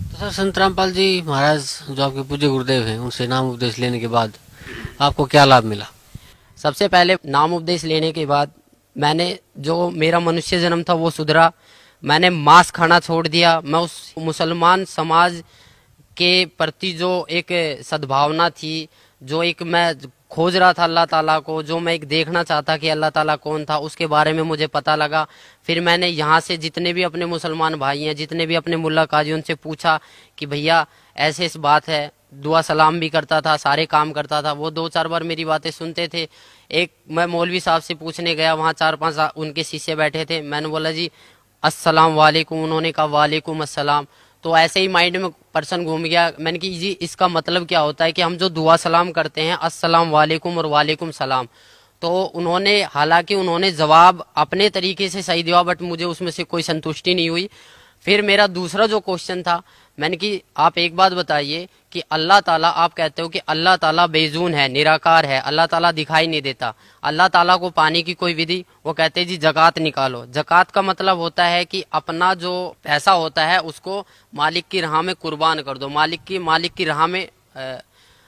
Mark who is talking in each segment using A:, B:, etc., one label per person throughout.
A: तो सर संत रामपाल जी महाराज जो आपके पूज्य गुरुदेव हैं उनसे नाम उपदेश लेने के बाद आपको क्या लाभ मिला?
B: सबसे पहले नाम उपदेश लेने के बाद मैंने जो मेरा मनुष्य जन्म था वो सुधरा। मैंने मांस खाना छोड़ दिया। मैं उस मुसलमान समाज के प्रति जो एक सद्भावना थी, जो एक मैं खोज रहा था अल्लाह ताला को, जो मैं एक देखना चाहता कि अल्लाह ताला कौन था, उसके बारे में मुझे पता लगा। फिर मैंने यहाँ से जितने भी अपने मुसलमान भाई हैं, जितने भी अपने मुल्ला काजी, उनसे पूछा कि भैया ऐसे इस बात है। दुआ सलाम भी करता था, सारे काम करता था। वो 2-4 बार मेरी बातें सुनते थे। एक मैं मौलवी साहब से पूछने गया, वहाँ 4-5 उनके शिष्य बैठे थे। मैंने बोला जी अस्सलाम वालेकुम, उन्होंने कहा वालेकुम अस्सलाम। तो ऐसे ही माइंड में पर्सन घूम गया। मैंने कि जी इसका मतलब क्या होता है कि हम जो दुआ सलाम करते हैं अस्सलाम वालेकुम और वालेकुम सलाम। तो उन्होंने, हालांकि उन्होंने जवाब अपने तरीके से सही दिया, बट मुझे उसमें से कोई संतुष्टि नहीं हुई। फिर मेरा दूसरा जो क्वेश्चन था, मैंने कि आप एक बात बताइए कि अल्लाह ताला, आप कहते हो कि अल्लाह ताला बेजून है, निराकार है, अल्लाह ताला दिखाई नहीं देता, अल्लाह ताला को पाने की कोई विधि? वो कहते हैं जी जकात निकालो। जकात का मतलब होता है कि अपना जो पैसा होता है उसको मालिक की राह में कुर्बान कर दो, मालिक की राह में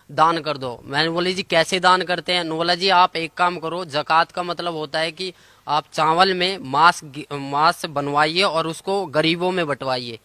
B: दान कर दो। मैंने बोली जी कैसे दान करते हैं? बोला जी आप एक काम करो, जकात का मतलब होता है कि आप चावल में मांस बनवाइए और उसको गरीबों में बंटवाइए।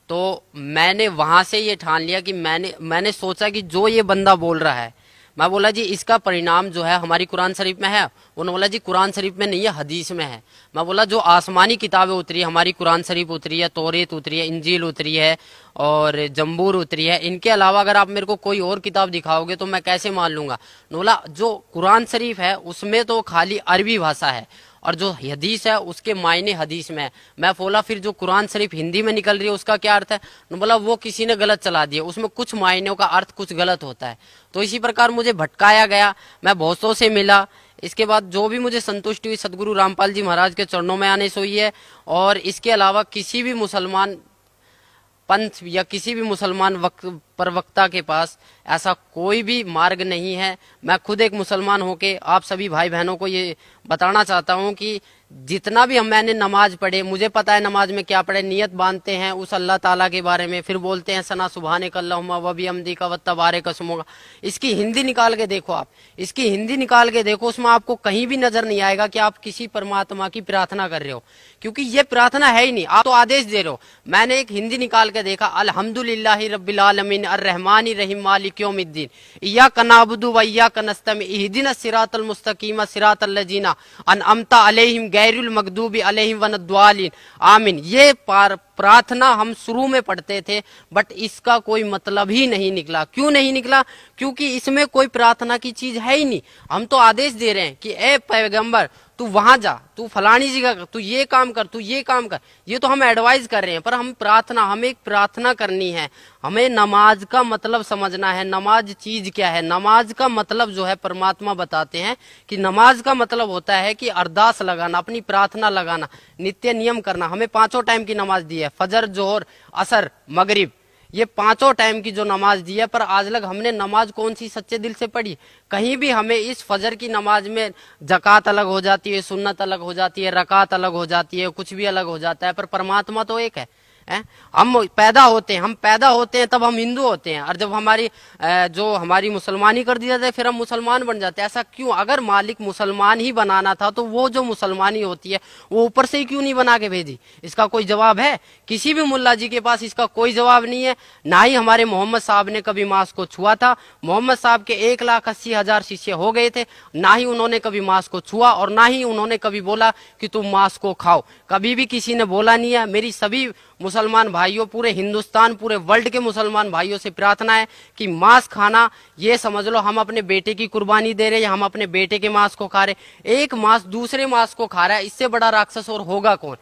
B: तो मैंने वहां से ये ठान लिया कि मैंने सोचा कि जो ये बंदा बोल रहा है, मैं बोला जी इसका परिणाम जो है हमारी कुरान शरीफ में है। उन्होंने बोला जी कुरान शरीफ में नहीं है, हदीस में है। मैं बोला जो आसमानी किताबें उतरी है, हमारी कुरान शरीफ उतरी है, तौरेत उतरी है, इंजील उतरी है और जम्बूर उतरी है, इनके अलावा अगर आप मेरे को कोई और किताब दिखाओगे तो मैं कैसे मान लूंगा? बोला जो कुरान शरीफ है उसमें तो खाली अरबी भाषा है और जो हदीस है उसके मायने हदीस में है। मैं बोला फिर जो कुरान शरीफ हिंदी में निकल रही है उसका क्या अर्थ है? बोला वो किसी ने गलत चला दिया, उसमें कुछ मायनों का अर्थ कुछ गलत होता है। तो इसी प्रकार मुझे भटकाया गया, मैं बहुतों से मिला। इसके बाद जो भी मुझे संतुष्टि हुई सदगुरु रामपाल जी महाराज के चरणों में आने से हुई है। और इसके अलावा किसी भी मुसलमान पंथ या किसी भी मुसलमान प्रवक्ता के पास ऐसा कोई भी मार्ग नहीं है। मैं खुद एक मुसलमान होके आप सभी भाई बहनों को ये बताना चाहता हूँ कि जितना भी मैंने नमाज पढ़े, मुझे पता है नमाज में क्या पढ़े। नियत बांधते हैं उस अल्लाह ताला के बारे में, फिर बोलते हैं सना सुबहानक अल्लाहुम्मा व बिहम्दिका व तबारक अस्मुका। इसकी हिंदी निकाल के देखो, आप इसकी हिंदी निकाल के देखो, उसमें आपको कहीं भी नजर नहीं आएगा कि आप किसी परमात्मा की प्रार्थना कर रहे हो, क्योंकि ये प्रार्थना है ही नहीं, आप तो आदेश दे रहे हो। मैंने एक हिंदी निकाल के देखा, अल्हम्दुलिल्लाहि रब्बिल आलमीन अर्रहमानिर रहीम मालिक यौमिद्दीन इय्याका नअबुदु व इय्याका नस्तईन इहदिनस सिरातल मुस्तकीम सिरातल लजीना अनअमता अलैहिम गैरुल मगदूबी अलैहिम वनद्वालिन आमीन। ये प्रार्थना हम शुरू में पढ़ते थे, बट इसका कोई मतलब ही नहीं निकला। क्यों नहीं निकला? क्योंकि इसमें कोई प्रार्थना की चीज है ही नहीं। हम तो आदेश दे रहे हैं कि ए पैगंबर तू वहां जा, तू फलानी जगह, तू ये काम कर, तू ये काम कर, ये तो हम एडवाइस कर रहे हैं। पर हमें एक प्रार्थना करनी है। हमें नमाज का मतलब समझना है, नमाज चीज क्या है। नमाज का मतलब जो है परमात्मा बताते हैं कि नमाज का मतलब होता है कि अरदास लगाना, अपनी प्रार्थना लगाना, नित्य नियम करना। हमें 5 टाइम की नमाज दी है, फजर, जोहर, असर, मगरिब, ये 5 टाइम की जो नमाज दी है। पर आज लग हमने नमाज कौन सी सच्चे दिल से पढ़ी? कहीं भी हमें इस फजर की नमाज में जकात अलग हो जाती है, सुन्नत अलग हो जाती है, रकात अलग हो जाती है, कुछ भी अलग हो जाता है, पर परमात्मा तो एक है। हम पैदा होते हैं तब हम हिंदू होते हैं, और जब हमारी मुसलमानी कर दी जाती है फिर हम मुसलमान बन जाते हैं। ऐसा क्यों? अगर मालिक मुसलमान ही बनाना था तो वो जो मुसलमानी होती है वो ऊपर से ही क्यों नहीं बना के भेजी? इसका कोई जवाब है? किसी भी मुल्ला जी के पास इसका कोई जवाब नहीं है। ना ही हमारे मोहम्मद साहब ने कभी मांस को छुआ था। मोहम्मद साहब के 1,80,000 शिष्य हो गए थे, ना ही उन्होंने कभी मांस को छुआ और ना ही उन्होंने कभी बोला कि तुम मांस को खाओ। कभी भी किसी ने बोला नहीं है। मेरी सभी मुसलमान भाइयों, पूरे हिंदुस्तान, पूरे वर्ल्ड के मुसलमान भाइयों से प्रार्थना है कि मांस खाना, ये समझ लो हम अपने बेटे की कुर्बानी दे रहे हैं, हम अपने बेटे के मांस को खा रहे। एक मांस दूसरे मांस को खा रहा है, इससे बड़ा राक्षस और होगा कौन?